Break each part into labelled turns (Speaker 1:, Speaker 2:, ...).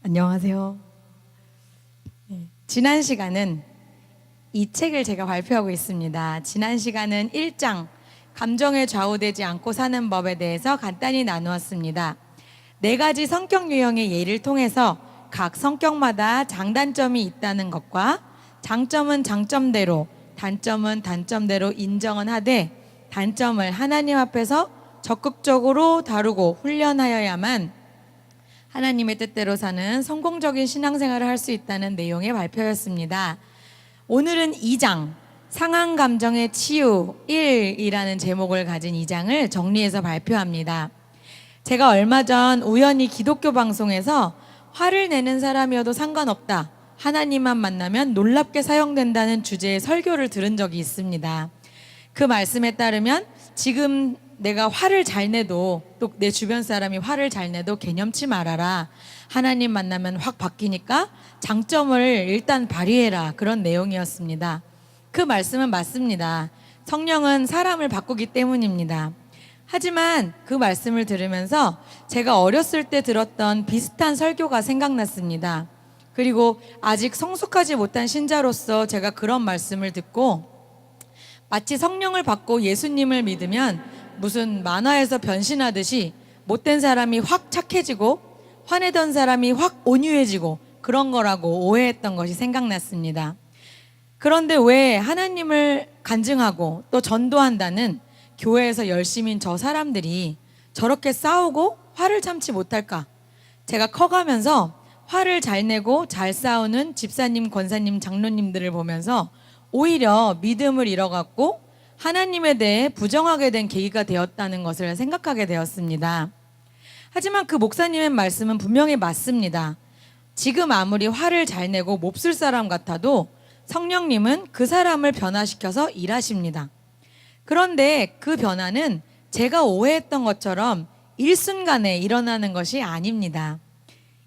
Speaker 1: 안녕하세요. 지난 시간은 이 책을 제가 발표하고 있습니다. 지난 시간은 1장 감정에 좌우되지 않고 사는 법에 대해서 간단히 나누었습니다. 4가지 성격 유형의 예를 통해서 각 성격마다 장단점이 있다는 것과 장점은 장점대로, 단점은 단점대로 인정은 하되 단점을 하나님 앞에서 적극적으로 다루고 훈련하여야만 하나님의 뜻대로 사는 성공적인 신앙생활을 할 수 있다는 내용의 발표였습니다. 오늘은 2장 상한 감정의 치유 1이라는 제목을 가진 2장을 정리해서 발표합니다. 제가 얼마 전 우연히 기독교 방송에서 화를 내는 사람이어도 상관없다, 하나님만 만나면 놀랍게 사용된다는 주제의 설교를 들은 적이 있습니다. 그 말씀에 따르면 지금 내가 화를 잘 내도, 또 내 주변 사람이 화를 잘 내도 개념치 말아라. 하나님 만나면 확 바뀌니까 장점을 일단 발휘해라. 그런 내용이었습니다. 그 말씀은 맞습니다. 성령은 사람을 바꾸기 때문입니다. 하지만 그 말씀을 들으면서 제가 어렸을 때 들었던 비슷한 설교가 생각났습니다. 그리고 아직 성숙하지 못한 신자로서 제가 그런 말씀을 듣고 마치 성령을 받고 예수님을 믿으면 무슨 만화에서 변신하듯이 못된 사람이 확 착해지고 화내던 사람이 확 온유해지고 그런 거라고 오해했던 것이 생각났습니다. 그런데 왜 하나님을 간증하고 또 전도한다는 교회에서 열심인 저 사람들이 저렇게 싸우고 화를 참지 못할까? 제가 커가면서 화를 잘 내고 잘 싸우는 집사님, 권사님, 장로님들을 보면서 오히려 믿음을 잃어갔고 하나님에 대해 부정하게 된 계기가 되었다는 것을 생각하게 되었습니다. 하지만 그 목사님의 말씀은 분명히 맞습니다. 지금 아무리 화를 잘 내고 몹쓸 사람 같아도 성령님은 그 사람을 변화시켜서 일하십니다. 그런데 그 변화는 제가 오해했던 것처럼 일순간에 일어나는 것이 아닙니다.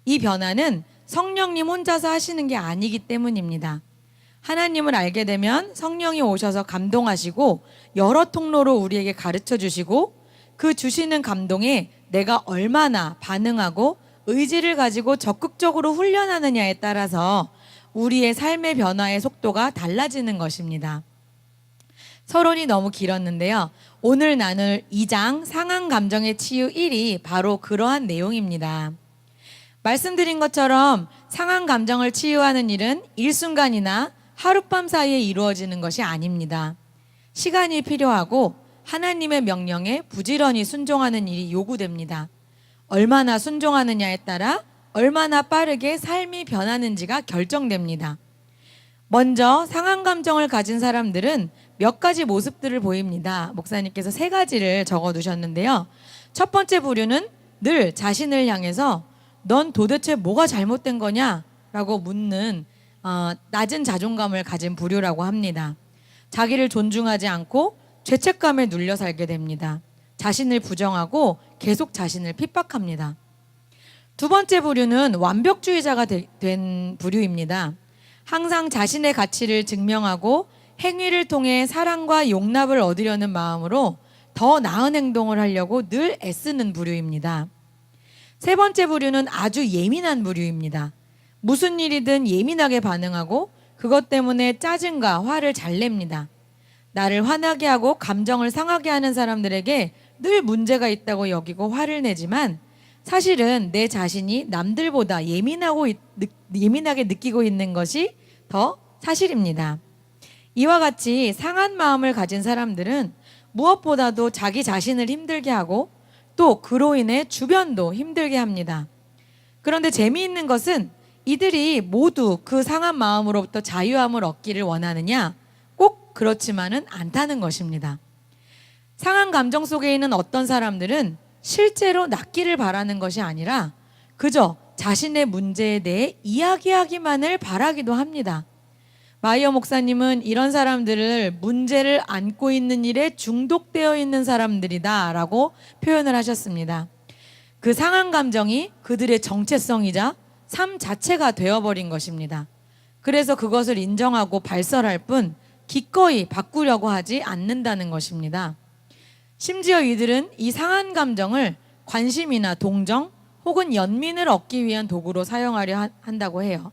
Speaker 1: 이 변화는 성령님 혼자서 하시는 게 아니기 때문입니다. 하나님을 알게 되면 성령이 오셔서 감동하시고 여러 통로로 우리에게 가르쳐 주시고 그 주시는 감동에 내가 얼마나 반응하고 의지를 가지고 적극적으로 훈련하느냐에 따라서 우리의 삶의 변화의 속도가 달라지는 것입니다. 서론이 너무 길었는데요. 오늘 나눌 2장 상한 감정의 치유 1이 바로 그러한 내용입니다. 말씀드린 것처럼 상한 감정을 치유하는 일은 일순간이나 하룻밤 사이에 이루어지는 것이 아닙니다. 시간이 필요하고 하나님의 명령에 부지런히 순종하는 일이 요구됩니다. 얼마나 순종하느냐에 따라 얼마나 빠르게 삶이 변하는지가 결정됩니다. 먼저 상한 감정을 가진 사람들은 몇 가지 모습들을 보입니다. 목사님께서 3가지를 적어두셨는데요. 첫 번째 부류는 늘 자신을 향해서 넌 도대체 뭐가 잘못된 거냐? 라고 묻는 낮은 자존감을 가진 부류라고 합니다. 자기를 존중하지 않고 죄책감에 눌려 살게 됩니다. 자신을 부정하고 계속 자신을 핍박합니다. 두 번째 부류는 완벽주의자가 된 부류입니다. 항상 자신의 가치를 증명하고 행위를 통해 사랑과 용납을 얻으려는 마음으로 더 나은 행동을 하려고 늘 애쓰는 부류입니다. 세 번째 부류는 아주 예민한 부류입니다. 무슨 일이든 예민하게 반응하고 그것 때문에 짜증과 화를 잘 냅니다. 나를 화나게 하고 감정을 상하게 하는 사람들에게 늘 문제가 있다고 여기고 화를 내지만 사실은 내 자신이 남들보다 예민하게 느끼고 있는 것이 더 사실입니다. 이와 같이 상한 마음을 가진 사람들은 무엇보다도 자기 자신을 힘들게 하고 또 그로 인해 주변도 힘들게 합니다. 그런데 재미있는 것은 이들이 모두 그 상한 마음으로부터 자유함을 얻기를 원하느냐? 꼭 그렇지만은 않다는 것입니다. 상한 감정 속에 있는 어떤 사람들은 실제로 낫기를 바라는 것이 아니라 그저 자신의 문제에 대해 이야기하기만을 바라기도 합니다. 마이어 목사님은 이런 사람들을 문제를 안고 있는 일에 중독되어 있는 사람들이다 라고 표현을 하셨습니다. 그 상한 감정이 그들의 정체성이자 삶 자체가 되어버린 것입니다. 그래서 그것을 인정하고 발설할 뿐 기꺼이 바꾸려고 하지 않는다는 것입니다. 심지어 이들은 이 상한 감정을 관심이나 동정 혹은 연민을 얻기 위한 도구로 사용하려 한다고 해요.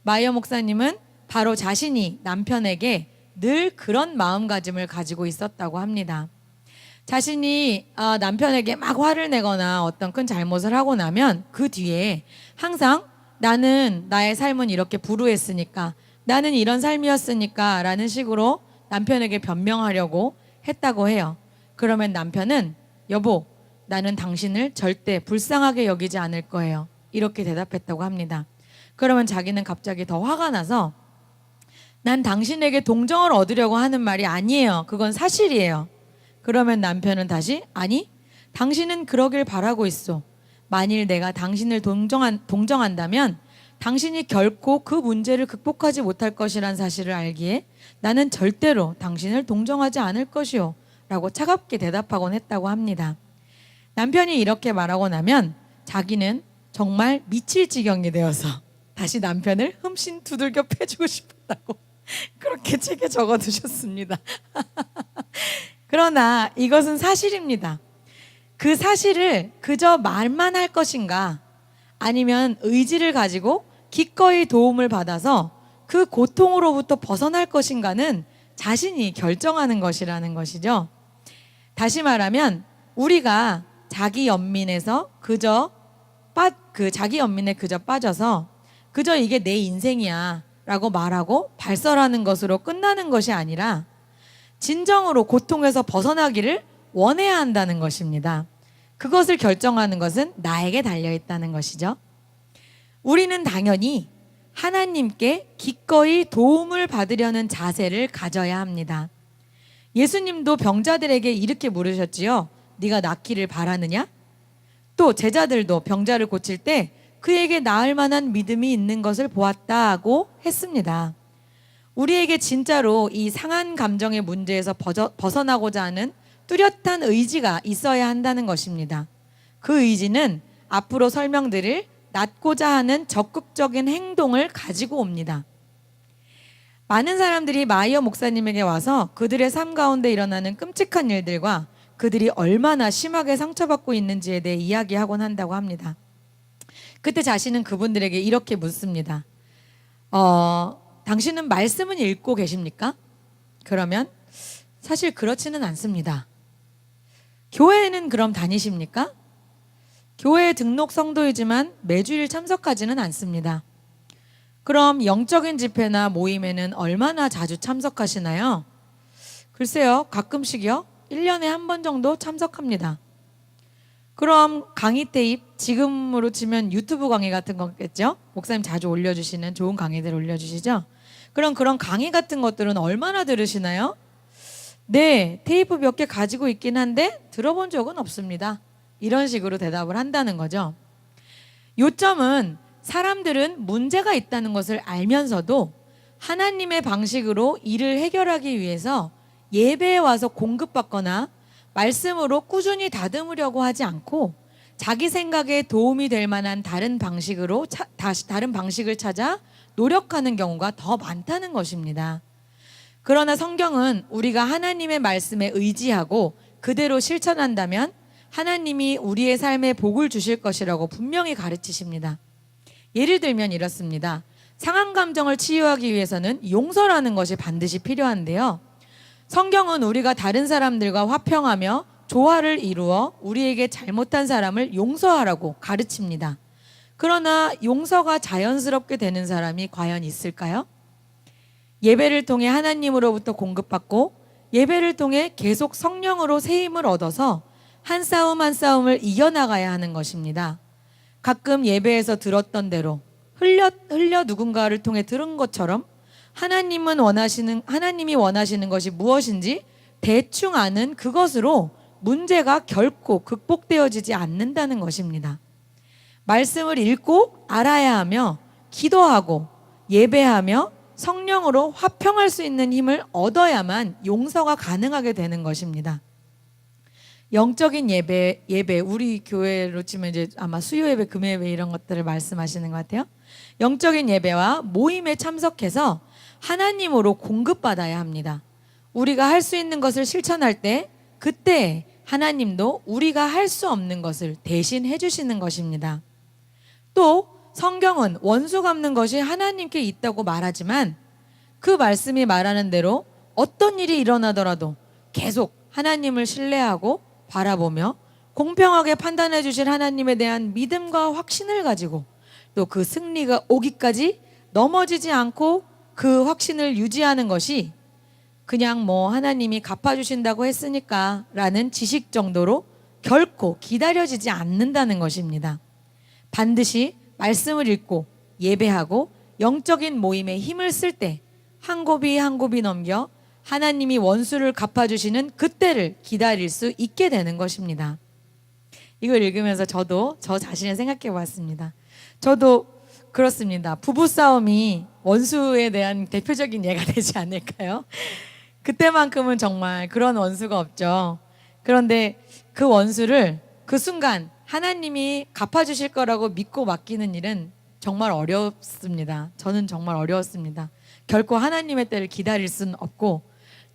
Speaker 1: 마이어 목사님은 바로 자신이 남편에게 늘 그런 마음가짐을 가지고 있었다고 합니다. 자신이 남편에게 막 화를 내거나 어떤 큰 잘못을 하고 나면 그 뒤에 항상 나는 나의 삶은 이렇게 불우했으니까, 나는 이런 삶이었으니까 라는 식으로 남편에게 변명하려고 했다고 해요. 그러면 남편은 여보, 나는 당신을 절대 불쌍하게 여기지 않을 거예요, 이렇게 대답했다고 합니다. 그러면 자기는 갑자기 더 화가 나서 난 당신에게 동정을 얻으려고 하는 말이 아니에요, 그건 사실이에요. 그러면 남편은 다시 아니, 당신은 그러길 바라고 있어. 만일 내가 당신을 동정한다면 당신이 결코 그 문제를 극복하지 못할 것이란 사실을 알기에 나는 절대로 당신을 동정하지 않을 것이요 라고 차갑게 대답하곤 했다고 합니다. 남편이 이렇게 말하고 나면 자기는 정말 미칠 지경이 되어서 다시 남편을 흠씬 두들겨 패주고 싶었다고 그렇게 책에 적어두셨습니다. 그러나 이것은 사실입니다. 그 사실을 그저 말만 할 것인가, 아니면 의지를 가지고 기꺼이 도움을 받아서 그 고통으로부터 벗어날 것인가는 자신이 결정하는 것이라는 것이죠. 다시 말하면 우리가 자기 연민에 그저 빠져서 그저 이게 내 인생이야 라고 말하고 발설하는 것으로 끝나는 것이 아니라 진정으로 고통에서 벗어나기를 원해야 한다는 것입니다. 그것을 결정하는 것은 나에게 달려있다는 것이죠. 우리는 당연히 하나님께 기꺼이 도움을 받으려는 자세를 가져야 합니다. 예수님도 병자들에게 이렇게 물으셨지요. 네가 낫기를 바라느냐? 또 제자들도 병자를 고칠 때 그에게 나을 만한 믿음이 있는 것을 보았다고 했습니다. 우리에게 진짜로 이 상한 감정의 문제에서 벗어나고자 하는 뚜렷한 의지가 있어야 한다는 것입니다. 그 의지는 앞으로 설명드릴 낫고자 하는 적극적인 행동을 가지고 옵니다. 많은 사람들이 마이어 목사님에게 와서 그들의 삶 가운데 일어나는 끔찍한 일들과 그들이 얼마나 심하게 상처받고 있는지에 대해 이야기하곤 한다고 합니다. 그때 자신은 그분들에게 이렇게 묻습니다. 당신은 말씀은 읽고 계십니까? 그러면 사실 그렇지는 않습니다. 교회에는 그럼 다니십니까? 교회 등록 성도이지만 매주일 참석하지는 않습니다. 그럼 영적인 집회나 모임에는 얼마나 자주 참석하시나요? 글쎄요, 가끔씩요. 1년에 한 번 정도 참석합니다. 그럼 강의 테이프, 지금으로 치면 유튜브 강의 같은 거겠죠? 목사님 자주 올려주시는 좋은 강의들 올려주시죠? 그럼 그런 강의 같은 것들은 얼마나 들으시나요? 네, 테이프 몇 개 가지고 있긴 한데 들어본 적은 없습니다. 이런 식으로 대답을 한다는 거죠. 요점은 사람들은 문제가 있다는 것을 알면서도 하나님의 방식으로 일을 해결하기 위해서 예배에 와서 공급받거나 말씀으로 꾸준히 다듬으려고 하지 않고 자기 생각에 도움이 될 만한 다른 방식을 찾아 노력하는 경우가 더 많다는 것입니다. 그러나 성경은 우리가 하나님의 말씀에 의지하고 그대로 실천한다면 하나님이 우리의 삶에 복을 주실 것이라고 분명히 가르치십니다. 예를 들면 이렇습니다. 상한 감정을 치유하기 위해서는 용서라는 것이 반드시 필요한데요. 성경은 우리가 다른 사람들과 화평하며 조화를 이루어 우리에게 잘못한 사람을 용서하라고 가르칩니다. 그러나 용서가 자연스럽게 되는 사람이 과연 있을까요? 예배를 통해 하나님으로부터 공급받고 예배를 통해 계속 성령으로 새 힘을 얻어서 한 싸움 한 싸움을 이겨나가야 하는 것입니다. 가끔 예배에서 들었던 대로 흘려 누군가를 통해 들은 것처럼 하나님이 원하시는 것이 무엇인지 대충 아는 그것으로 문제가 결코 극복되어지지 않는다는 것입니다. 말씀을 읽고 알아야 하며 기도하고 예배하며 성령으로 화평할 수 있는 힘을 얻어야만 용서가 가능하게 되는 것입니다. 영적인 예배, 우리 교회로 치면 이제 아마 수요 예배, 금요 예배 이런 것들을 말씀하시는 것 같아요. 영적인 예배와 모임에 참석해서 하나님으로 공급받아야 합니다. 우리가 할 수 있는 것을 실천할 때 그때 하나님도 우리가 할 수 없는 것을 대신 해주시는 것입니다. 또 성경은 원수 갚는 것이 하나님께 있다고 말하지만 그 말씀이 말하는 대로 어떤 일이 일어나더라도 계속 하나님을 신뢰하고 바라보며 공평하게 판단해 주실 하나님에 대한 믿음과 확신을 가지고 또 그 승리가 오기까지 넘어지지 않고 그 확신을 유지하는 것이 그냥 뭐 하나님이 갚아주신다고 했으니까 라는 지식 정도로 결코 기다려지지 않는다는 것입니다. 반드시 말씀을 읽고 예배하고 영적인 모임에 힘을 쓸 때 한 곱이 한 곱이 넘겨 하나님이 원수를 갚아주시는 그때를 기다릴 수 있게 되는 것입니다. 이걸 읽으면서 저도 저 자신을 생각해 봤습니다. 저도 그렇습니다. 부부싸움이 원수에 대한 대표적인 예가 되지 않을까요? 그때만큼은 정말 그런 원수가 없죠. 그런데 그 원수를 그 순간 하나님이 갚아주실 거라고 믿고 맡기는 일은 정말 어렵습니다. 저는 정말 어려웠습니다. 결코 하나님의 때를 기다릴 수는 없고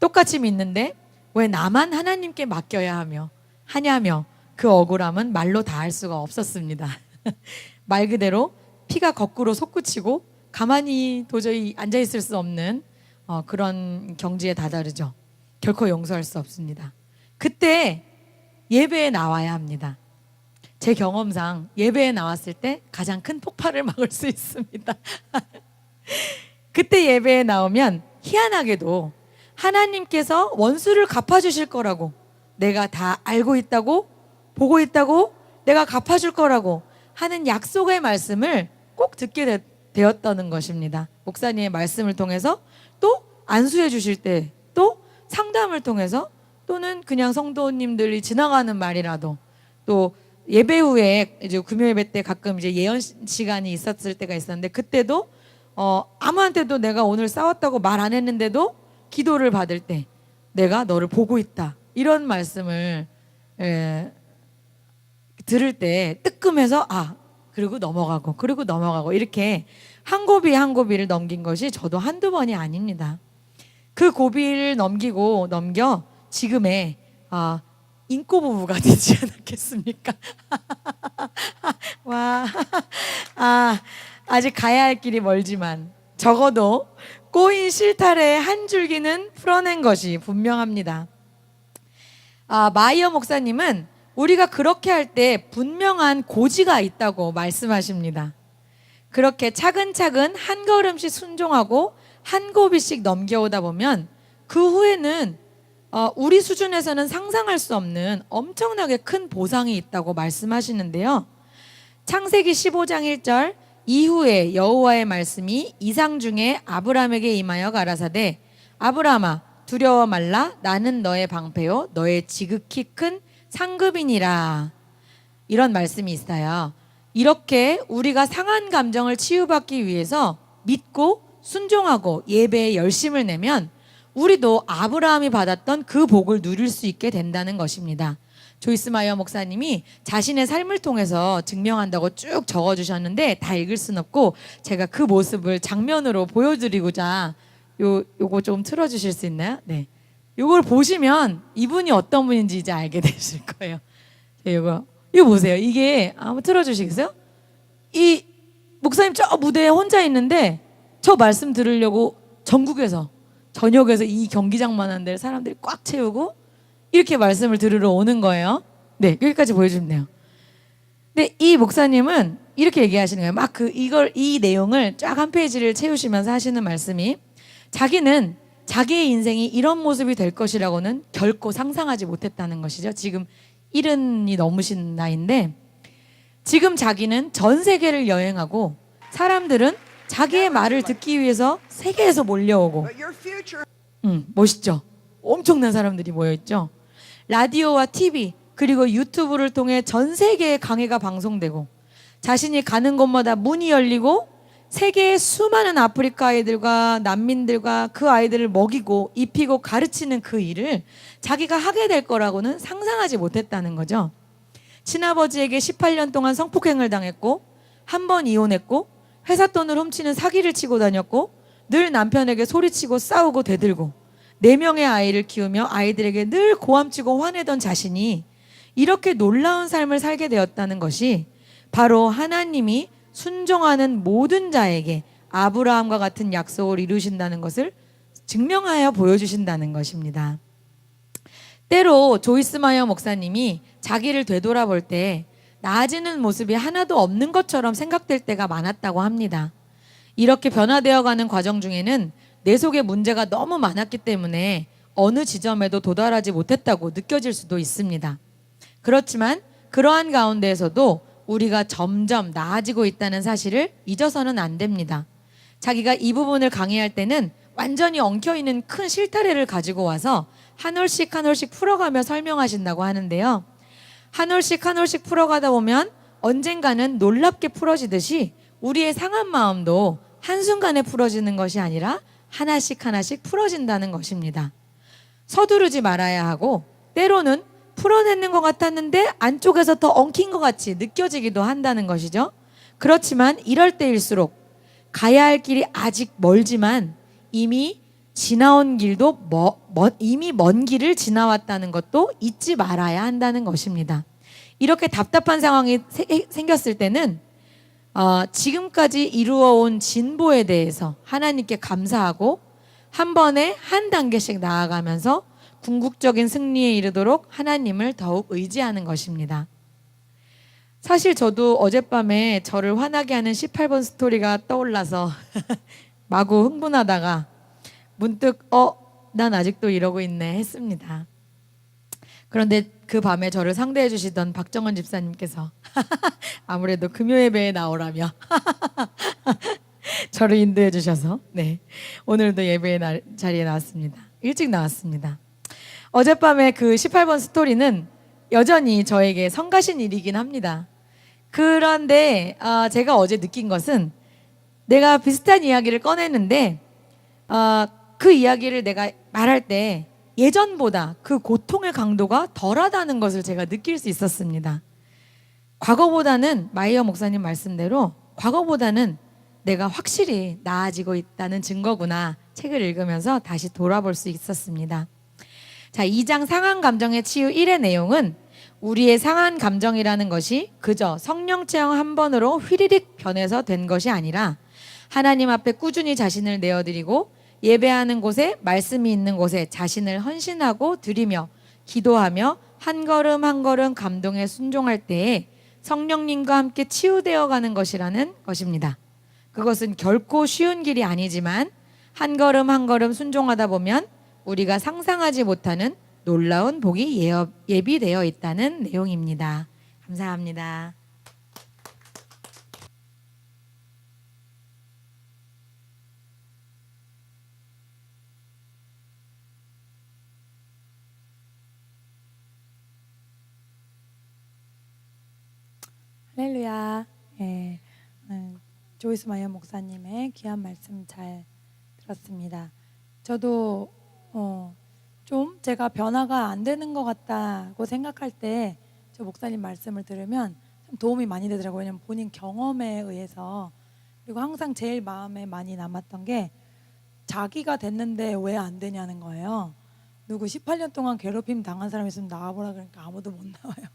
Speaker 1: 똑같이 믿는데 왜 나만 하나님께 맡겨야 하냐며 그 억울함은 말로 다 할 수가 없었습니다. 말 그대로 피가 거꾸로 솟구치고 가만히 도저히 앉아있을 수 없는 그런 경지에 다다르죠. 결코 용서할 수 없습니다. 그때 예배에 나와야 합니다. 제 경험상 예배에 나왔을 때 가장 큰 폭발을 막을 수 있습니다. 그때 예배에 나오면 희한하게도 하나님께서 원수를 갚아주실 거라고 내가 다 알고 있다고 보고 있다고 내가 갚아줄 거라고 하는 약속의 말씀을 꼭 듣게 되었다는 것입니다. 목사님의 말씀을 통해서 또 안수해 주실 때 또 상담을 통해서 또는 그냥 성도님들이 지나가는 말이라도 또 예배 후에 이제 금요 예배 때 가끔 이제 예언 시간이 있었을 때가 있었는데 그때도 아무한테도 내가 오늘 싸웠다고 말 안 했는데도 기도를 받을 때 내가 너를 보고 있다 이런 말씀을 들을 때 뜨끔해서 그리고 넘어가고 이렇게 한 고비 한 고비를 넘긴 것이 저도 한두 번이 아닙니다. 그 고비를 넘겨 지금의 인꼬 부부가 되지 않았겠습니까? 와, 아직 가야 할 길이 멀지만 적어도 꼬인 실타래의 한 줄기는 풀어낸 것이 분명합니다. 마이어 목사님은 우리가 그렇게 할 때 분명한 고지가 있다고 말씀하십니다. 그렇게 차근차근 한 걸음씩 순종하고 한 고비씩 넘겨오다 보면 그 후에는 우리 수준에서는 상상할 수 없는 엄청나게 큰 보상이 있다고 말씀하시는데요. 창세기 15장 1절 이후에 여호와의 말씀이 이상 중에 아브람에게 임하여 가라사대 아브람아 두려워 말라 나는 너의 방패요 너의 지극히 큰 상급이니라. 이런 말씀이 있어요. 이렇게 우리가 상한 감정을 치유받기 위해서 믿고 순종하고 예배에 열심을 내면 우리도 아브라함이 받았던 그 복을 누릴 수 있게 된다는 것입니다. 조이스 마이어 목사님이 자신의 삶을 통해서 증명한다고 쭉 적어주셨는데 다 읽을 순 없고 제가 그 모습을 장면으로 보여드리고자 요거 좀 틀어주실 수 있나요? 네. 요걸 보시면 이분이 어떤 분인지 이제 알게 되실 거예요. 이거 보세요. 이게 한번 틀어주시겠어요? 이 목사님 저 무대에 혼자 있는데 저 말씀 들으려고 전국에서 전역에서 이 경기장만한 데를 사람들이 꽉 채우고 이렇게 말씀을 들으러 오는 거예요. 네, 여기까지 보여주면 돼요. 근데 이 목사님은 이렇게 얘기하시는 거예요. 막 이 내용을 쫙 한 페이지를 채우시면서 하시는 말씀이 자기는 자기의 인생이 이런 모습이 될 것이라고는 결코 상상하지 못했다는 것이죠. 지금 70이 넘으신 나이인데 지금 자기는 전 세계를 여행하고 사람들은 자기의 말을 듣기 위해서 세계에서 몰려오고 멋있죠? 엄청난 사람들이 모여있죠. 라디오와 TV 그리고 유튜브를 통해 전 세계의 강해가 방송되고 자신이 가는 곳마다 문이 열리고 세계의 수많은 아프리카 아이들과 난민들과 그 아이들을 먹이고 입히고 가르치는 그 일을 자기가 하게 될 거라고는 상상하지 못했다는 거죠. 친아버지에게 18년 동안 성폭행을 당했고 한 번 이혼했고 회사 돈을 훔치는 사기를 치고 다녔고 늘 남편에게 소리치고 싸우고 대들고 4명의 아이를 키우며 아이들에게 늘 고함치고 화내던 자신이 이렇게 놀라운 삶을 살게 되었다는 것이 바로 하나님이 순종하는 모든 자에게 아브라함과 같은 약속을 이루신다는 것을 증명하여 보여주신다는 것입니다. 때로 조이스 마이어 목사님이 자기를 되돌아볼 때 나아지는 모습이 하나도 없는 것처럼 생각될 때가 많았다고 합니다. 이렇게 변화되어가는 과정 중에는 내 속에 문제가 너무 많았기 때문에 어느 지점에도 도달하지 못했다고 느껴질 수도 있습니다. 그렇지만 그러한 가운데에서도 우리가 점점 나아지고 있다는 사실을 잊어서는 안 됩니다. 자기가 이 부분을 강의할 때는 완전히 엉켜있는 큰 실타래를 가지고 와서 한 올씩 한 올씩 풀어가며 설명하신다고 하는데요. 한 올씩 한 올씩 풀어가다 보면 언젠가는 놀랍게 풀어지듯이 우리의 상한 마음도 한순간에 풀어지는 것이 아니라 하나씩 하나씩 풀어진다는 것입니다. 서두르지 말아야 하고 때로는 풀어내는 것 같았는데 안쪽에서 더 엉킨 것 같이 느껴지기도 한다는 것이죠. 그렇지만 이럴 때일수록 가야 할 길이 아직 멀지만 이미 지나온 길도 이미 먼 길을 지나왔다는 것도 잊지 말아야 한다는 것입니다. 이렇게 답답한 상황이 생겼을 때는 지금까지 이루어온 진보에 대해서 하나님께 감사하고 한 번에 한 단계씩 나아가면서 궁극적인 승리에 이르도록 하나님을 더욱 의지하는 것입니다. 사실 저도 어젯밤에 저를 화나게 하는 18번 스토리가 떠올라서 마구 흥분하다가 문득 난 아직도 이러고 있네 했습니다. 그런데 그 밤에 저를 상대해 주시던 박정원 집사님께서 아무래도 금요 예배에 나오라며 저를 인도해 주셔서 오늘도 예배의 자리에 나왔습니다. 일찍 나왔습니다. 어젯밤에 그 18번 스토리는 여전히 저에게 성가신 일이긴 합니다. 그런데 제가 어제 느낀 것은 내가 비슷한 이야기를 꺼냈는데 그 이야기를 내가 말할 때 예전보다 그 고통의 강도가 덜하다는 것을 제가 느낄 수 있었습니다. 과거보다는 마이어 목사님 말씀대로 과거보다는 내가 확실히 나아지고 있다는 증거구나 책을 읽으면서 다시 돌아볼 수 있었습니다. 자, 2장 상한 감정의 치유 1의 내용은 우리의 상한 감정이라는 것이 그저 성령 체험 한 번으로 휘리릭 변해서 된 것이 아니라 하나님 앞에 꾸준히 자신을 내어드리고 예배하는 곳에 말씀이 있는 곳에 자신을 헌신하고 드리며 기도하며 한 걸음 한 걸음 감동에 순종할 때에 성령님과 함께 치유되어 가는 것이라는 것입니다. 그것은 결코 쉬운 길이 아니지만 한 걸음 한 걸음 순종하다 보면 우리가 상상하지 못하는 놀라운 복이 예비되어 있다는 내용입니다. 감사합니다.
Speaker 2: 할렐루야. 조이스 마이어 목사님의 귀한 말씀 잘 들었습니다. 저도 좀 제가 변화가 안 되는 것 같다고 생각할 때 저 목사님 말씀을 들으면 참 도움이 많이 되더라고요. 왜냐면 본인 경험에 의해서. 그리고 항상 제일 마음에 많이 남았던 게 자기가 됐는데 왜 안 되냐는 거예요. 누구 18년 동안 괴롭힘 당한 사람이 있으면 나와보라 그러니까 아무도 못 나와요.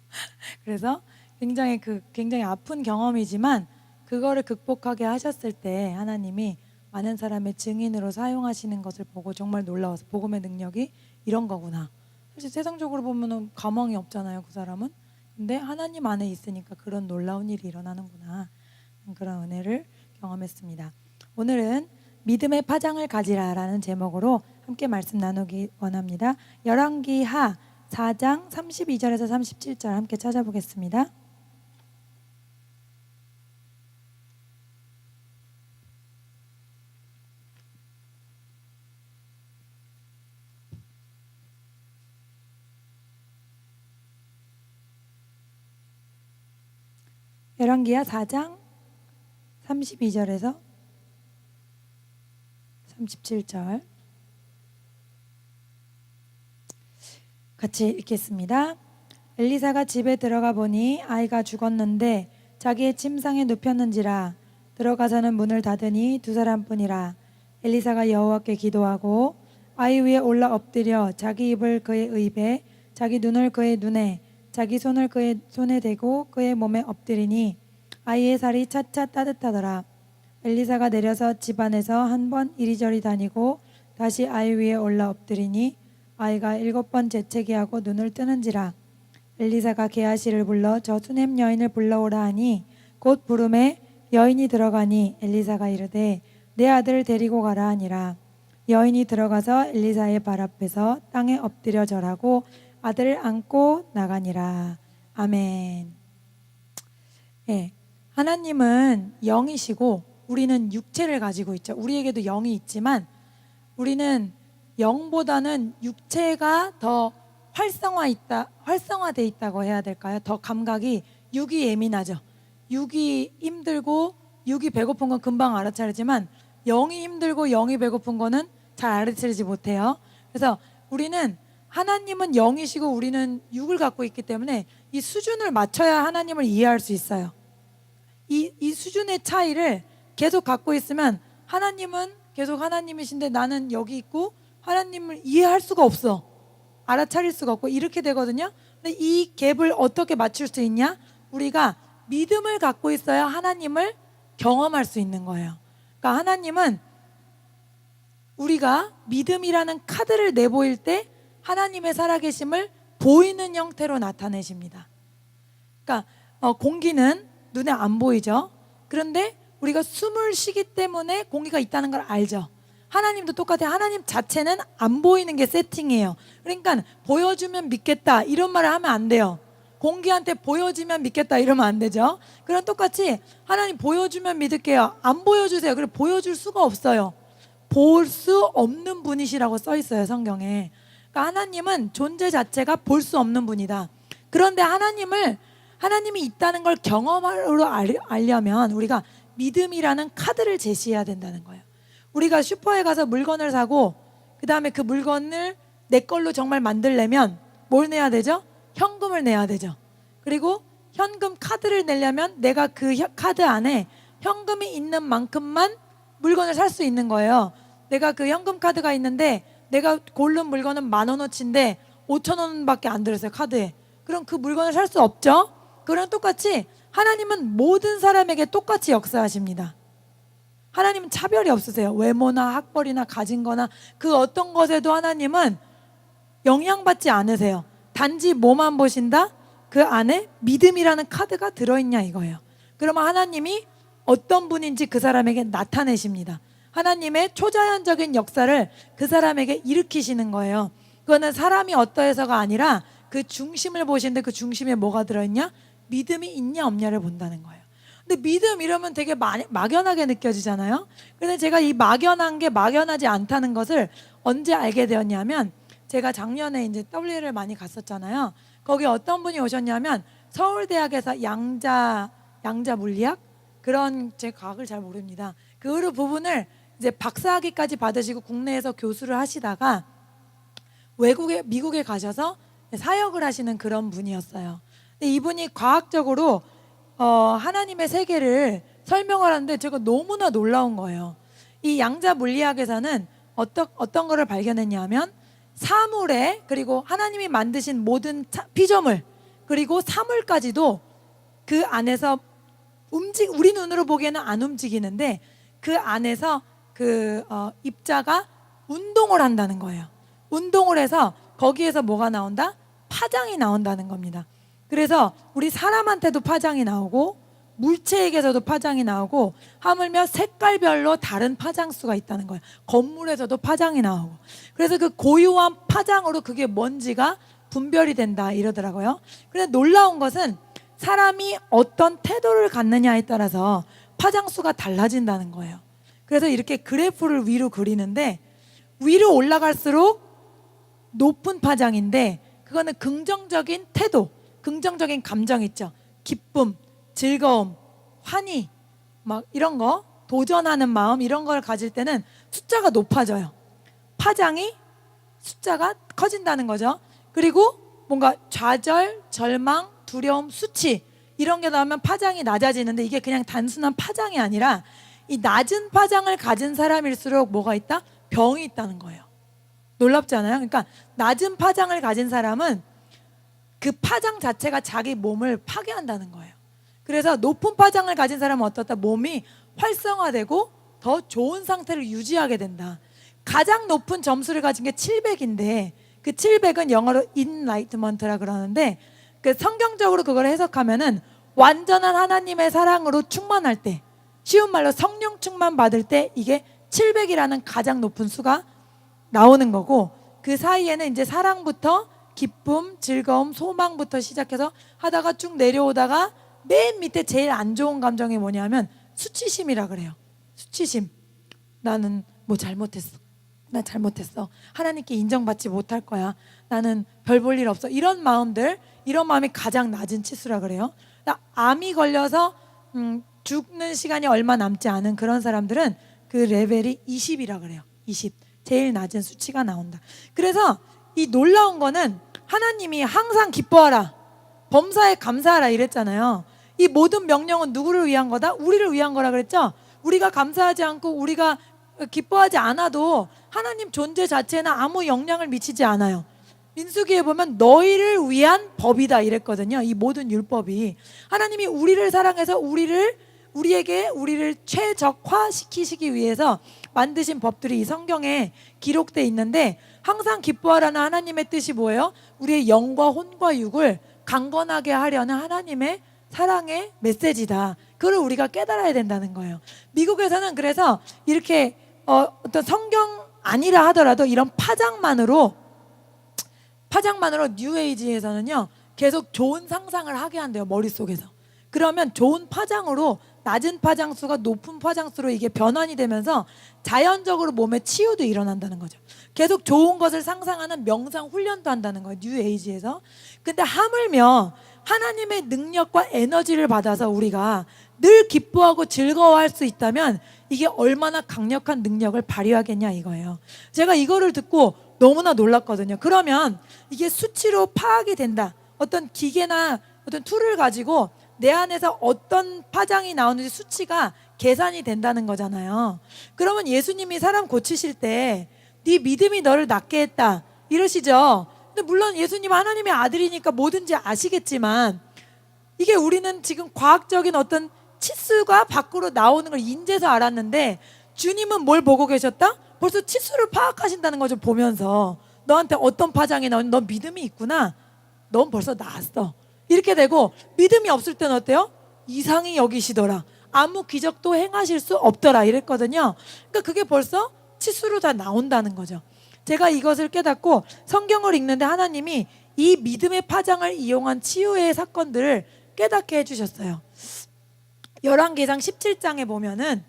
Speaker 2: 그래서 굉장히 아픈 경험이지만 그거를 극복하게 하셨을 때 하나님이 많은 사람의 증인으로 사용하시는 것을 보고 정말 놀라워서 복음의 능력이 이런 거구나. 사실 세상적으로 보면은 가망이 없잖아요, 그 사람은. 근데 하나님 안에 있으니까 그런 놀라운 일이 일어나는구나. 그런 은혜를 경험했습니다. 오늘은 믿음의 파장을 가지라라는 제목으로 함께 말씀 나누기 원합니다. 열왕기하 4장 32절에서 37절 함께 찾아보겠습니다. 열왕기하 4장 32절에서 37절 같이 읽겠습니다. 엘리사가 집에 들어가 보니 아이가 죽었는데 자기의 침상에 눕혔는지라. 들어가서는 문을 닫으니 두 사람뿐이라. 엘리사가 여호와께 기도하고 아이 위에 올라 엎드려 자기 입을 그의 입에 자기 눈을 그의 눈에 자기 손을 그의 손에 대고 그의 몸에 엎드리니 아이의 살이 차차 따뜻하더라. 엘리사가 내려서 집안에서 한 번 이리저리 다니고 다시 아이 위에 올라 엎드리니 아이가 7번 재채기 하고 눈을 뜨는지라. 엘리사가 게하시를 불러 저 수넴 여인을 불러오라 하니 곧 부름에 여인이 들어가니 엘리사가 이르되 내 아들을 데리고 가라 하니라. 여인이 들어가서 엘리사의 발 앞에서 땅에 엎드려 절하고 아들을 안고 나가니라. 아멘. 예, 하나님은 영이시고 우리는 육체를 가지고 있죠. 우리에게도 영이 있지만 우리는 영보다는 육체가 더 활성화돼 있다고 해야 될까요? 더 감각이, 육이 예민하죠. 육이 힘들고 육이 배고픈 건 금방 알아차리지만 영이 힘들고 영이 배고픈 거는 잘 알아차리지 못해요. 그래서 우리는, 하나님은 영이시고 우리는 육을 갖고 있기 때문에 이 수준을 맞춰야 하나님을 이해할 수 있어요. 이 수준의 차이를 계속 갖고 있으면 하나님은 계속 하나님이신데 나는 여기 있고 하나님을 이해할 수가 없어. 알아차릴 수가 없고 이렇게 되거든요. 근데 이 갭을 어떻게 맞출 수 있냐? 우리가 믿음을 갖고 있어야 하나님을 경험할 수 있는 거예요. 그러니까 하나님은 우리가 믿음이라는 카드를 내보일 때 하나님의 살아계심을 보이는 형태로 나타내십니다. 그러니까 공기는 눈에 안 보이죠. 그런데 우리가 숨을 쉬기 때문에 공기가 있다는 걸 알죠. 하나님도 똑같아요. 하나님 자체는 안 보이는 게 세팅이에요. 그러니까 보여주면 믿겠다 이런 말을 하면 안 돼요. 공기한테 보여주면 믿겠다 이러면 안 되죠. 그럼 똑같이 하나님 보여주면 믿을게요. 안 보여주세요. 그래 보여줄 수가 없어요. 볼 수 없는 분이시라고 써 있어요, 성경에. 그러니까 하나님은 존재 자체가 볼 수 없는 분이다. 그런데 하나님이 있다는 걸 경험으로 알려면 우리가 믿음이라는 카드를 제시해야 된다는 거예요. 우리가 슈퍼에 가서 물건을 사고 그 다음에 그 물건을 내 걸로 정말 만들려면 뭘 내야 되죠? 현금을 내야 되죠. 그리고 현금 카드를 내려면 내가 그 카드 안에 현금이 있는 만큼만 물건을 살 수 있는 거예요. 내가 그 현금 카드가 있는데 내가 고른 물건은 10,000원어치인데 5,000원밖에 안 들었어요, 카드에. 그럼 그 물건을 살 수 없죠? 그럼 똑같이 하나님은 모든 사람에게 똑같이 역사하십니다. 하나님은 차별이 없으세요. 외모나 학벌이나 가진 거나 그 어떤 것에도 하나님은 영향받지 않으세요. 단지 뭐만 보신다? 그 안에 믿음이라는 카드가 들어있냐 이거예요. 그러면 하나님이 어떤 분인지 그 사람에게 나타내십니다. 하나님의 초자연적인 역사를 그 사람에게 일으키시는 거예요. 그거는 사람이 어떠해서가 아니라 그 중심을 보시는데 그 중심에 뭐가 들어있냐? 믿음이 있냐 없냐를 본다는 거예요. 근데 믿음 이러면 되게 막연하게 느껴지잖아요. 그런데 제가 이 막연한 게 막연하지 않다는 것을 언제 알게 되었냐면, 제가 작년에 이제 WL을 많이 갔었잖아요. 거기 어떤 분이 오셨냐면 서울대학에서 양자 물리학, 그런, 제 과학을 잘 모릅니다. 그 부분을 이제 박사학위까지 받으시고 국내에서 교수를 하시다가 미국에 가셔서 사역을 하시는 그런 분이었어요. 근데 이분이 과학적으로 하나님의 세계를 설명을 하는데 제가 너무나 놀라운 거예요. 이 양자 물리학에서는 어떤 거를 발견했냐면 사물에, 그리고 하나님이 만드신 모든 피조물, 그리고 사물까지도 그 안에서 우리 눈으로 보기에는 안 움직이는데 그 안에서 입자가 운동을 한다는 거예요. 운동을 해서 거기에서 뭐가 나온다? 파장이 나온다는 겁니다. 그래서 우리 사람한테도 파장이 나오고 물체에게서도 파장이 나오고 하물며 색깔별로 다른 파장수가 있다는 거예요. 건물에서도 파장이 나오고. 그래서 그 고유한 파장으로 그게 뭔지가 분별이 된다 이러더라고요. 그런데 놀라운 것은 사람이 어떤 태도를 갖느냐에 따라서 파장수가 달라진다는 거예요. 그래서 이렇게 그래프를 위로 그리는데 위로 올라갈수록 높은 파장인데 그거는 긍정적인 태도, 긍정적인 감정 있죠. 기쁨, 즐거움, 환희, 막 이런 거, 도전하는 마음, 이런 걸 가질 때는 숫자가 높아져요. 파장이 숫자가 커진다는 거죠. 그리고 뭔가 좌절, 절망, 두려움, 수치 이런 게 나오면 파장이 낮아지는데, 이게 그냥 단순한 파장이 아니라 이 낮은 파장을 가진 사람일수록 뭐가 있다? 병이 있다는 거예요. 놀랍지 않아요? 그러니까 낮은 파장을 가진 사람은 그 파장 자체가 자기 몸을 파괴한다는 거예요. 그래서 높은 파장을 가진 사람은 어떻다? 몸이 활성화되고 더 좋은 상태를 유지하게 된다. 가장 높은 점수를 가진 게 700인데 그 700은 영어로 enlightenment라 그러는데 그 성경적으로 그걸 해석하면은 완전한 하나님의 사랑으로 충만할 때, 쉬운 말로 성령 충만 받을 때 이게 700이라는 가장 높은 수가 나오는 거고, 그 사이에는 이제 사랑부터 기쁨, 즐거움, 소망부터 시작해서 하다가 쭉 내려오다가 맨 밑에 제일 안 좋은 감정이 뭐냐면 수치심이라 그래요. 수치심. 나는 뭐 잘못했어. 나 잘못했어. 하나님께 인정받지 못할 거야. 나는 별 볼 일 없어. 이런 마음들, 이런 마음이 가장 낮은 치수라 그래요. 암이 걸려서 죽는 시간이 얼마 남지 않은 그런 사람들은 그 레벨이 20이라 그래요. 20. 제일 낮은 수치가 나온다. 그래서 이 놀라운 거는 하나님이 항상 기뻐하라, 범사에 감사하라 이랬잖아요. 이 모든 명령은 누구를 위한 거다? 우리를 위한 거라 그랬죠. 우리가 감사하지 않고 우리가 기뻐하지 않아도 하나님 존재 자체에는 아무 영향을 미치지 않아요. 민수기에 보면 너희를 위한 법이다 이랬거든요. 이 모든 율법이 하나님이 우리를 사랑해서 우리에게 우리를 최적화시키시기 위해서 만드신 법들이 이 성경에 기록되어 있는데, 항상 기뻐하라는 하나님의 뜻이 뭐예요? 우리의 영과 혼과 육을 강건하게 하려는 하나님의 사랑의 메시지다. 그걸 우리가 깨달아야 된다는 거예요. 미국에서는 그래서 이렇게 어떤 성경 아니라 하더라도 이런 파장만으로 뉴에이지에서는요 계속 좋은 상상을 하게 한대요, 머릿속에서. 그러면 좋은 파장으로 낮은 파장수가 높은 파장수로 이게 변환이 되면서 자연적으로 몸에 치유도 일어난다는 거죠. 계속 좋은 것을 상상하는 명상 훈련도 한다는 거예요, 뉴에이지에서. 근데 하물며 하나님의 능력과 에너지를 받아서 우리가 늘 기뻐하고 즐거워할 수 있다면 이게 얼마나 강력한 능력을 발휘하겠냐 이거예요. 제가 이거를 듣고 너무나 놀랐거든요. 그러면 이게 수치로 파악이 된다. 어떤 기계나 어떤 툴을 가지고 내 안에서 어떤 파장이 나오는지 수치가 계산이 된다는 거잖아요. 그러면 예수님이 사람 고치실 때 네 믿음이 너를 낫게 했다 이러시죠. 근데 물론 예수님은 하나님의 아들이니까 뭐든지 아시겠지만, 이게 우리는 지금 과학적인 어떤 치수가 밖으로 나오는 걸 인제서 알았는데, 주님은 뭘 보고 계셨다? 벌써 치수를 파악하신다는 거죠. 보면서 너한테 어떤 파장이 나오니 너 믿음이 있구나, 넌 벌써 나았어 이렇게 되고, 믿음이 없을 때는 어때요? 이상히 여기시더라, 아무 기적도 행하실 수 없더라 이랬거든요. 그러니까 그게 벌써 치수로 다 나온다는 거죠. 제가 이것을 깨닫고 성경을 읽는데 하나님이 이 믿음의 파장을 이용한 치유의 사건들을 깨닫게 해주셨어요. 열왕기상 17장에 보면은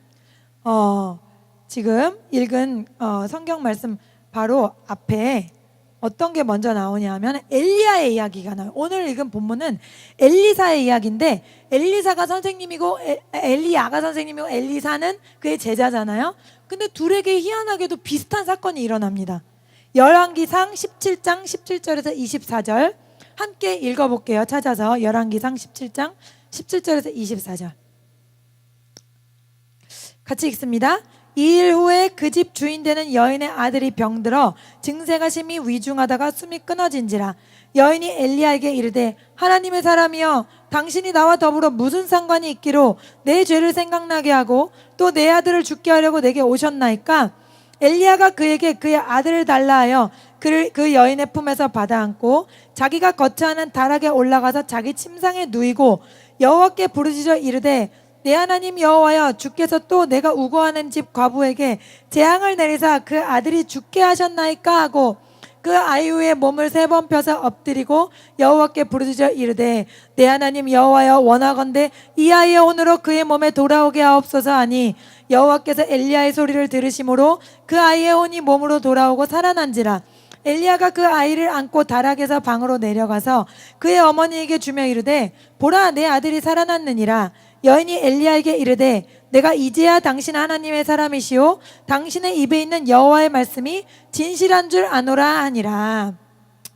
Speaker 2: 지금 읽은 성경 말씀 바로 앞에 어떤 게 먼저 나오냐 하면 엘리야의 이야기가 나와요. 오늘 읽은 본문은 엘리사의 이야기인데, 엘리사가 선생님이고 엘리야가 선생님이고 엘리사는 그의 제자잖아요. 근데 둘에게 희한하게도 비슷한 사건이 일어납니다. 열왕기상 17장 17절에서 24절 함께 읽어볼게요. 찾아서 열왕기상 17장 17절에서 24절 같이 읽습니다. 2일 후에 그 집 주인 되는 여인의 아들이 병들어 증세가 심히 위중하다가 숨이 끊어진지라. 여인이 엘리야에게 이르되 하나님의 사람이여, 당신이 나와 더불어 무슨 상관이 있기로 내 죄를 생각나게 하고 또 내 아들을 죽게 하려고 내게 오셨나이까? 엘리야가 그에게 그의 아들을 달라 하여 그를 그 여인의 품에서 받아안고 자기가 거처하는 다락에 올라가서 자기 침상에 누이고 여호와께 부르짖어 이르되 내 하나님 여호와여, 주께서 또 내가 우거하는 집 과부에게 재앙을 내리사 그 아들이 죽게 하셨나이까 하고 그 아이의 몸을 3번 펴서 엎드리고 여호와께 부르짖어 이르되 내 하나님 여호와여, 원하건대 이 아이의 혼으로 그의 몸에 돌아오게 하옵소서 하니 여호와께서 엘리야의 소리를 들으심으로 그 아이의 혼이 몸으로 돌아오고 살아난지라. 엘리야가 그 아이를 안고 다락에서 방으로 내려가서 그의 어머니에게 주며 이르되 보라, 내 아들이 살아났느니라. 여인이 엘리야에게 이르되 내가 이제야 당신 하나님의 사람이시오 당신의 입에 있는 여호와의 말씀이 진실한 줄 아노라 하니라.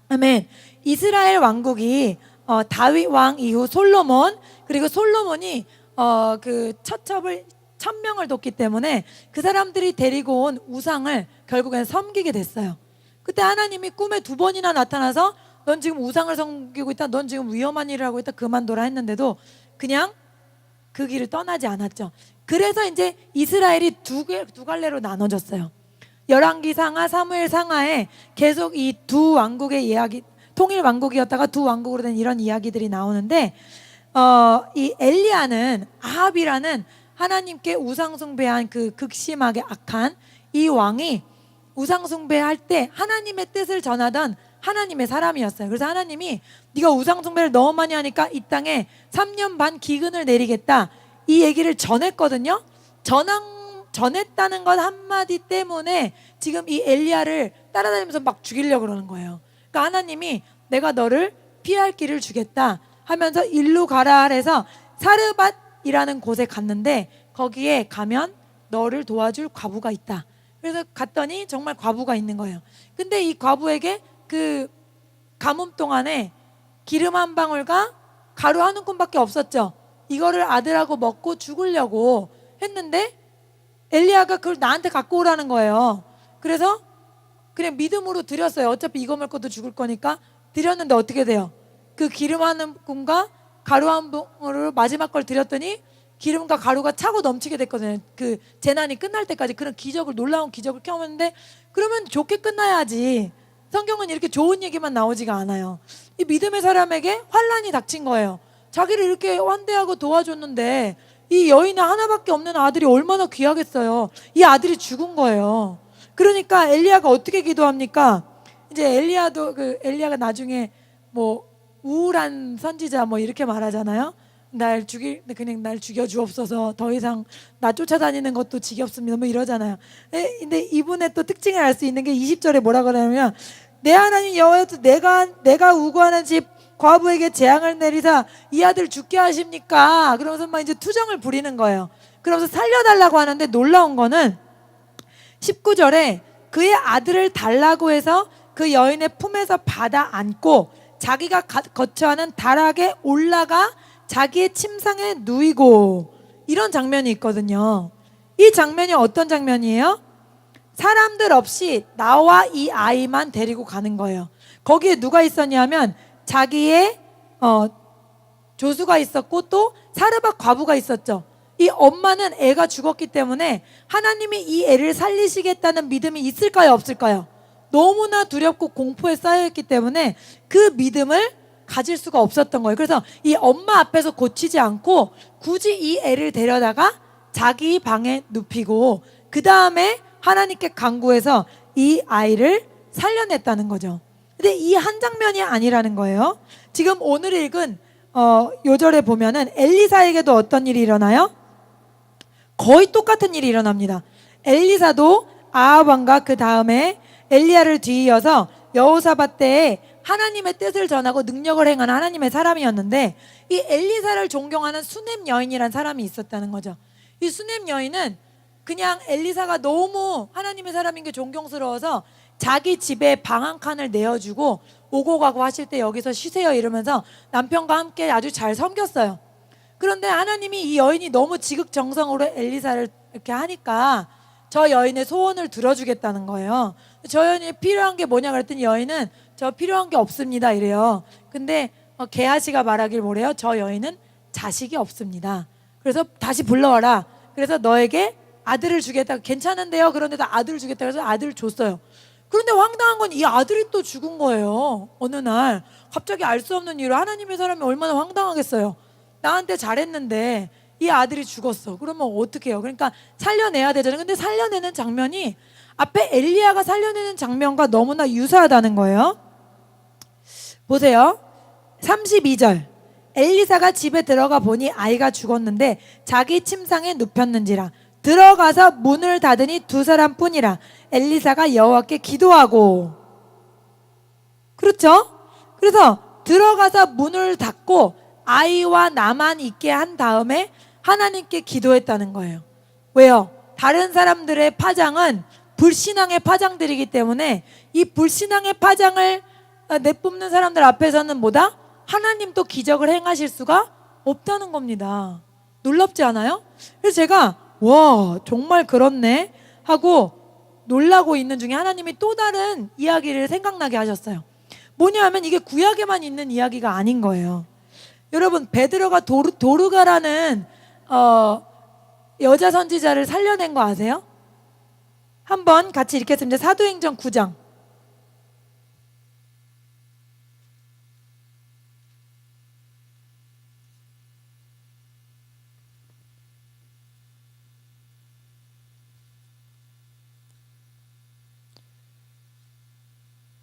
Speaker 2: 아멘. 이스라엘 왕국이 다윗 왕 이후 솔로몬, 그리고 솔로몬이 그 처첩을 1000명을 뒀기 때문에 그 사람들이 데리고 온 우상을 결국엔 섬기게 됐어요. 그때 하나님이 꿈에 2번이나 나타나서 넌 지금 우상을 섬기고 있다, 넌 지금 위험한 일을 하고 있다, 그만둬라 했는데도 그냥 그 길을 떠나지 않았죠. 그래서 이제 이스라엘이 두 갈래로 나눠졌어요. 열왕기 상하, 사무엘 상하에 계속 이 두 왕국의 이야기, 통일 왕국이었다가 두 왕국으로 된 이런 이야기들이 나오는데, 이 엘리야는 아합이라는 하나님께 우상숭배한 그 극심하게 악한 이 왕이 우상숭배할 때 하나님의 뜻을 전하던 하나님의 사람이었어요. 그래서 하나님이 네가 우상숭배를 너무 많이 하니까 이 땅에 3년 반 기근을 내리겠다, 이 얘기를 전했거든요. 전했다는 것 한마디 때문에 지금 이 엘리야를 따라다니면서 막 죽이려고 그러는 거예요. 그러니까 하나님이 내가 너를 피할 길을 주겠다 하면서 일로 가라 해서 사르밧이라는 곳에 갔는데, 거기에 가면 너를 도와줄 과부가 있다. 그래서 갔더니 정말 과부가 있는 거예요. 근데 이 과부에게 그 가뭄 동안에 기름 한 방울과 가루 한 움큼밖에 없었죠. 이거를 아들하고 먹고 죽으려고 했는데 엘리야가 그걸 나한테 갖고 오라는 거예요. 그래서 그냥 믿음으로 드렸어요. 어차피 이거 먹고도 죽을 거니까 드렸는데 어떻게 돼요? 그 기름 한 움큼과 가루 한 방울을 마지막 걸 드렸더니 기름과 가루가 차고 넘치게 됐거든요. 그 재난이 끝날 때까지. 그런 기적을, 놀라운 기적을 경험했는데, 그러면 좋게 끝나야지. 성경은 이렇게 좋은 얘기만 나오지가 않아요. 이 믿음의 사람에게 환난이 닥친 거예요. 자기를 이렇게 환대하고 도와줬는데 이 여인의 하나밖에 없는 아들이 얼마나 귀하겠어요. 이 아들이 죽은 거예요. 그러니까 엘리야가 어떻게 기도합니까? 이제 엘리야가 나중에 뭐 우울한 선지자 뭐 이렇게 말하잖아요. 그냥 날 죽여 주옵소서. 더 이상 나 쫓아다니는 것도 지겹습니다. 뭐 이러잖아요. 근데 이분의 또 특징을 알 수 있는 게 20절에 뭐라 그러냐면, 내 하나님 여호와여서 내가 우고하는 집 과부에게 재앙을 내리사 이 아들 죽게 하십니까? 그러면서 막 이제 투정을 부리는 거예요. 그러면서 살려달라고 하는데, 놀라운 거는 19절에 그의 아들을 달라고 해서 그 여인의 품에서 받아 안고 자기가 거처하는 다락에 올라가 자기의 침상에 누이고, 이런 장면이 있거든요. 이 장면이 어떤 장면이에요? 사람들 없이 나와 이 아이만 데리고 가는 거예요. 거기에 누가 있었냐면 자기의 조수가 있었고 또 사르밧 과부가 있었죠. 이 엄마는 애가 죽었기 때문에 하나님이 이 애를 살리시겠다는 믿음이 있을까요, 없을까요? 너무나 두렵고 공포에 쌓여있기 때문에 그 믿음을 가질 수가 없었던 거예요. 그래서 이 엄마 앞에서 고치지 않고 굳이 이 애를 데려다가 자기 방에 눕히고 그 다음에 하나님께 간구해서 이 아이를 살려냈다는 거죠. 근데 이 한 장면이 아니라는 거예요. 지금 오늘 읽은 요절에 보면은 엘리사에게도 어떤 일이 일어나요? 거의 똑같은 일이 일어납니다. 엘리사도 아합 왕과 그 다음에 엘리야를 뒤이어서 여호사밧 때에 하나님의 뜻을 전하고 능력을 행하는 하나님의 사람이었는데, 이 엘리사를 존경하는 수넴 여인이란 사람이 있었다는 거죠. 이 수넴 여인은 그냥 엘리사가 너무 하나님의 사람인 게 존경스러워서 자기 집에 방 한 칸을 내어주고 오고 가고 하실 때 여기서 쉬세요 이러면서 남편과 함께 아주 잘 섬겼어요. 그런데 하나님이 이 여인이 너무 지극정성으로 엘리사를 이렇게 하니까 저 여인의 소원을 들어주겠다는 거예요. 저 여인이 필요한 게 뭐냐 그랬더니 여인은 저 필요한 게 없습니다 이래요. 근데 게하시가 말하길 뭐래요? 저 여인은 자식이 없습니다. 그래서 다시 불러와라. 그래서 너에게 아들을 주겠다. 괜찮은데요? 그런데도 아들을 주겠다. 그래서 아들을 줬어요. 그런데 황당한 건 이 아들이 또 죽은 거예요. 어느 날 갑자기 알 수 없는 이유로. 하나님의 사람이 얼마나 황당하겠어요. 나한테 잘했는데 이 아들이 죽었어. 그러면 어떻게 해요? 그러니까 살려내야 되잖아요. 근데 살려내는 장면이 앞에 엘리야가 살려내는 장면과 너무나 유사하다는 거예요. 보세요. 32절. 엘리사가 집에 들어가 보니 아이가 죽었는데 자기 침상에 눕혔는지라. 들어가서 문을 닫으니 두 사람뿐이라. 엘리사가 여호와께 기도하고. 그렇죠? 그래서 들어가서 문을 닫고 아이와 나만 있게 한 다음에 하나님께 기도했다는 거예요. 왜요? 다른 사람들의 파장은 불신앙의 파장들이기 때문에 이 불신앙의 파장을 내뿜는 사람들 앞에서는 뭐다? 하나님 또 기적을 행하실 수가 없다는 겁니다. 놀랍지 않아요? 그래서 제가 와 정말 그렇네 하고 놀라고 있는 중에 하나님이 또 다른 이야기를 생각나게 하셨어요. 뭐냐 하면 이게 구약에만 있는 이야기가 아닌 거예요. 여러분, 베드로가 도르가라는 여자 선지자를 살려낸 거 아세요? 한번 같이 읽겠습니다. 사도행전 9장.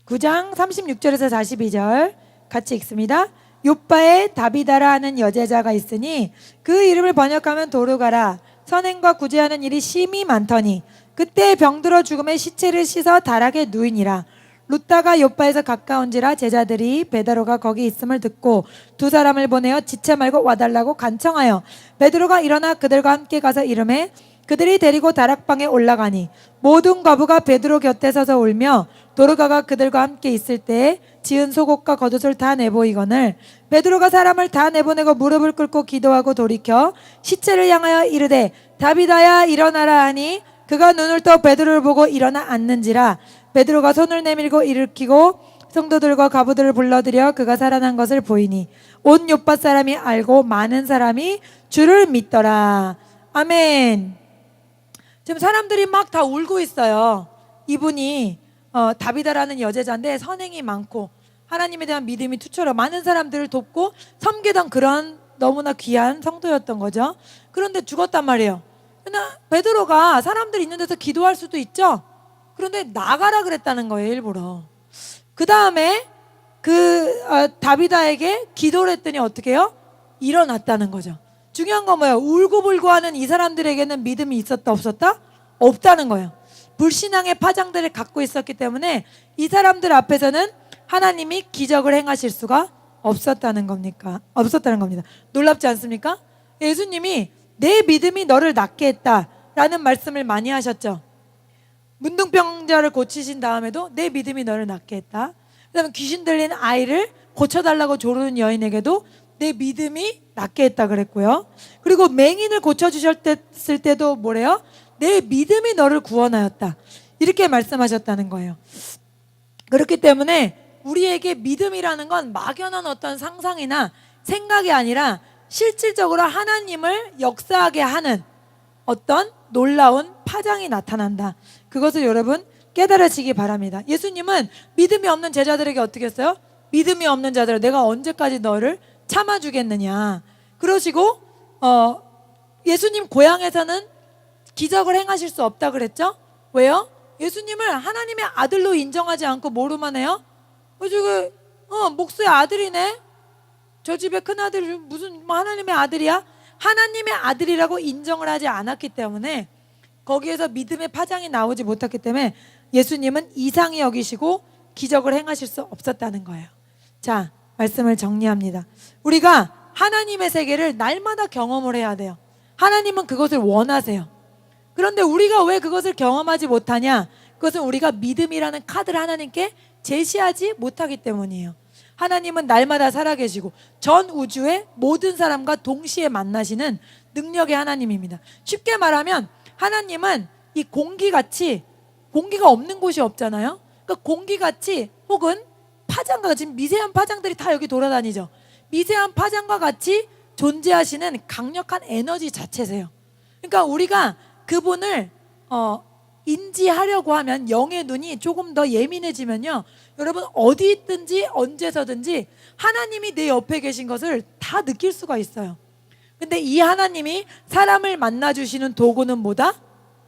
Speaker 2: (9장) 36절에서 42절 같이 읽습니다. 요빠에 다비다라 하는 여제자가 있으니 그 이름을 번역하면 도르가라. 선행과 구제하는 일이 심히 많더니 그때 병들어 죽음에 시체를 씻어 다락에 누이니라. 루다가 요빠에서 가까운지라 제자들이 베드로가 거기 있음을 듣고 두 사람을 보내어 지체 말고 와달라고 간청하여 베드로가 일어나 그들과 함께 가서 이르매 그들이 데리고 다락방에 올라가니 모든 과부가 베드로 곁에 서서 울며 도르가가 그들과 함께 있을 때에 지은 속옷과 겉옷을 다 내보이거늘 베드로가 사람을 다 내보내고 무릎을 꿇고 기도하고 돌이켜 시체를 향하여 이르되 다비다야 일어나라 하니 그가 눈을 떠 베드로를 보고 일어나 앉는지라. 베드로가 손을 내밀고 일으키고 성도들과 과부들을 불러들여 그가 살아난 것을 보이니 온 요파 사람이 알고 많은 사람이 주를 믿더라. 아멘. 지금 사람들이 막 다 울고 있어요. 이분이 다비다라는 여제자인데 선행이 많고 하나님에 대한 믿음이 투철하 많은 사람들을 돕고 섬기던 그런 너무나 귀한 성도였던 거죠. 그런데 죽었단 말이에요. 그러나 베드로가 사람들 있는 데서 기도할 수도 있죠. 그런데 나가라 그랬다는 거예요, 일부러. 그 다음에 다비다에게 기도를 했더니 어떻게 해요? 일어났다는 거죠. 중요한 건 뭐예요? 울고불고 하는 이 사람들에게는 믿음이 있었다 없었다? 없다는 거예요. 불신앙의 파장들을 갖고 있었기 때문에 이 사람들 앞에서는 하나님이 기적을 행하실 수가 없었다는 겁니다. 놀랍지 않습니까? 예수님이 내 믿음이 너를 낫게 했다라는 말씀을 많이 하셨죠. 문둥병자를 고치신 다음에도 내 믿음이 너를 낫게 했다. 그다음에 귀신 들린 아이를 고쳐달라고 조르는 여인에게도 내 믿음이 낫게 했다 그랬고요. 그리고 맹인을 고쳐주셨을 때도 뭐래요? 내 믿음이 너를 구원하였다. 이렇게 말씀하셨다는 거예요. 그렇기 때문에 우리에게 믿음이라는 건 막연한 어떤 상상이나 생각이 아니라 실질적으로 하나님을 역사하게 하는 어떤 놀라운 파장이 나타난다. 그것을 여러분 깨달으시기 바랍니다. 예수님은 믿음이 없는 제자들에게 어떻게 했어요? 믿음이 없는 자들아 내가 언제까지 너를 참아주겠느냐. 그러시고 예수님 고향에서는 기적을 행하실 수 없다 그랬죠? 왜요? 예수님을 하나님의 아들로 인정하지 않고 뭐로만 해요? 목수의 아들이네. 저 집에 큰아들이 무슨 하나님의 아들이야? 하나님의 아들이라고 인정을 하지 않았기 때문에 거기에서 믿음의 파장이 나오지 못했기 때문에 예수님은 이상히 여기시고 기적을 행하실 수 없었다는 거예요. 자, 말씀을 정리합니다. 우리가 하나님의 세계를 날마다 경험을 해야 돼요. 하나님은 그것을 원하세요. 그런데 우리가 왜 그것을 경험하지 못하냐? 그것은 우리가 믿음이라는 카드를 하나님께 제시하지 못하기 때문이에요. 하나님은 날마다 살아계시고 전 우주의 모든 사람과 동시에 만나시는 능력의 하나님입니다. 쉽게 말하면 하나님은 이 공기같이, 공기가 없는 곳이 없잖아요. 그러니까 공기같이 혹은 파장과 같이, 미세한 파장들이 다 여기 돌아다니죠. 미세한 파장과 같이 존재하시는 강력한 에너지 자체세요. 그러니까 우리가 그분을 인지하려고 하면 영의 눈이 조금 더 예민해지면요, 여러분 어디 있든지 언제서든지 하나님이 내 옆에 계신 것을 다 느낄 수가 있어요. 근데 이 하나님이 사람을 만나주시는 도구는 뭐다?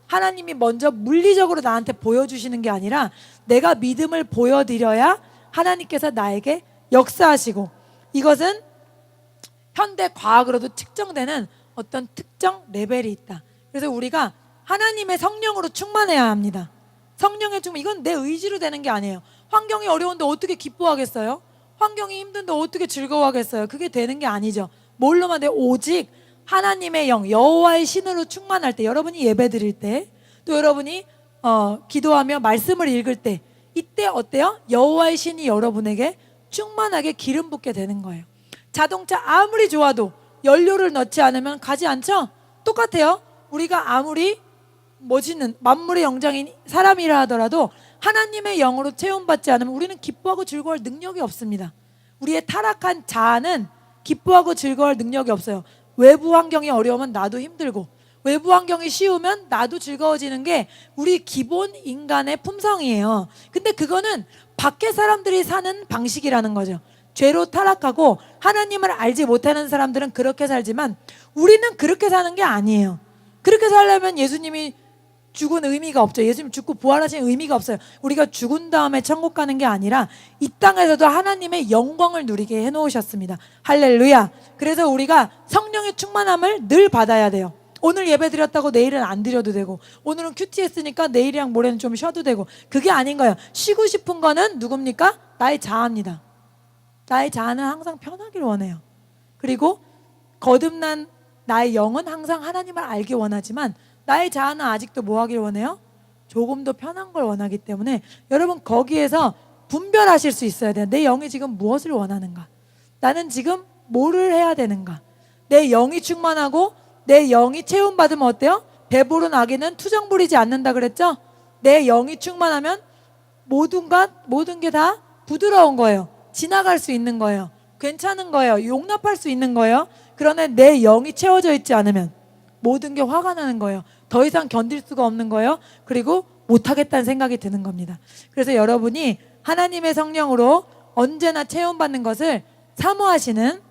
Speaker 2: 하나님이 먼저 물리적으로 나한테 보여주시는 게 아니라 내가 믿음을 보여드려야 하나님께서 나에게 역사하시고, 이것은 현대 과학으로도 측정되는 어떤 특정 레벨이 있다. 그래서 우리가 하나님의 성령으로 충만해야 합니다. 성령의 충만, 이건 내 의지로 되는 게 아니에요. 환경이 어려운데 어떻게 기뻐하겠어요? 환경이 힘든데 어떻게 즐거워하겠어요? 그게 되는 게 아니죠. 뭘로만 돼? 오직 하나님의 영, 여호와의 신으로 충만할 때, 여러분이 예배 드릴 때, 또 여러분이 기도하며 말씀을 읽을 때, 이때 어때요? 여호와의 신이 여러분에게 충만하게 기름 붓게 되는 거예요. 자동차 아무리 좋아도 연료를 넣지 않으면 가지 않죠? 똑같아요. 우리가 아무리 멋있는 만물의 영장인 사람이라 하더라도 하나님의 영으로 체험받지 않으면 우리는 기뻐하고 즐거워할 능력이 없습니다. 우리의 타락한 자아는 기뻐하고 즐거워할 능력이 없어요. 외부 환경이 어려우면 나도 힘들고, 외부 환경이 쉬우면 나도 즐거워지는 게 우리 기본 인간의 품성이에요. 근데 그거는 밖에 사람들이 사는 방식이라는 거죠. 죄로 타락하고 하나님을 알지 못하는 사람들은 그렇게 살지만 우리는 그렇게 사는 게 아니에요. 그렇게 살려면 예수님이 죽은 의미가 없죠. 예수님 죽고 부활하신 의미가 없어요. 우리가 죽은 다음에 천국 가는 게 아니라 이 땅에서도 하나님의 영광을 누리게 해놓으셨습니다. 할렐루야. 그래서 우리가 성령의 충만함을 늘 받아야 돼요. 오늘 예배 드렸다고 내일은 안 드려도 되고, 오늘은 큐티 했으니까 내일이랑 모레는 좀 쉬어도 되고, 그게 아닌 거예요. 쉬고 싶은 거는 누굽니까? 나의 자아입니다. 나의 자아는 항상 편하기를 원해요. 그리고 거듭난 나의 영은 항상 하나님을 알기 원하지만 나의 자아는 아직도 뭐 하길 원해요? 조금 더 편한 걸 원하기 때문에 여러분 거기에서 분별하실 수 있어야 돼요. 내 영이 지금 무엇을 원하는가? 나는 지금 뭐를 해야 되는가? 내 영이 충만하고 내 영이 체험받으면 어때요? 배부른 아기는 투정 부리지 않는다 그랬죠? 내 영이 충만하면 모든 게 다 부드러운 거예요. 지나갈 수 있는 거예요. 괜찮은 거예요. 용납할 수 있는 거예요. 그러나 내 영이 채워져 있지 않으면 모든 게 화가 나는 거예요. 더 이상 견딜 수가 없는 거예요. 그리고 못하겠다는 생각이 드는 겁니다. 그래서 여러분이 하나님의 성령으로 언제나 체험받는 것을 사모하시는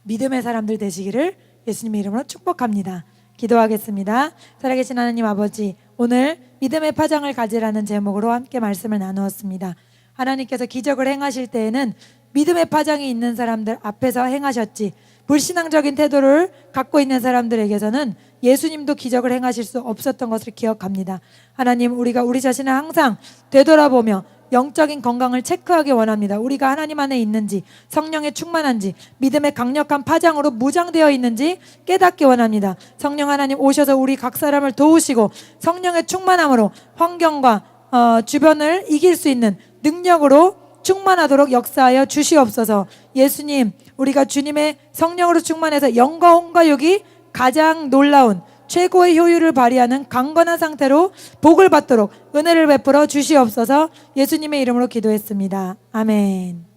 Speaker 2: 믿음의 사람들 되시기를 예수님의 이름으로 축복합니다. 기도하겠습니다. 살아계신 하나님 아버지, 오늘 믿음의 파장을 가지라는 제목으로 함께 말씀을 나누었습니다. 하나님께서 기적을 행하실 때에는 믿음의 파장이 있는 사람들 앞에서 행하셨지, 불신앙적인 태도를 갖고 있는 사람들에게서는 예수님도 기적을 행하실 수 없었던 것을 기억합니다. 하나님, 우리가 우리 자신을 항상 되돌아보며 영적인 건강을 체크하기 원합니다. 우리가 하나님 안에 있는지, 성령에 충만한지, 믿음의 강력한 파장으로 무장되어 있는지 깨닫기 원합니다. 성령 하나님 오셔서 우리 각 사람을 도우시고 성령의 충만함으로 환경과 주변을 이길 수 있는 능력으로 충만하도록 역사하여 주시옵소서. 예수님, 우리가 주님의 성령으로 충만해서 영과 혼과 육이 가장 놀라운 최고의 효율을 발휘하는 강건한 상태로 복을 받도록 은혜를 베풀어 주시옵소서. 예수님의 이름으로 기도했습니다. 아멘.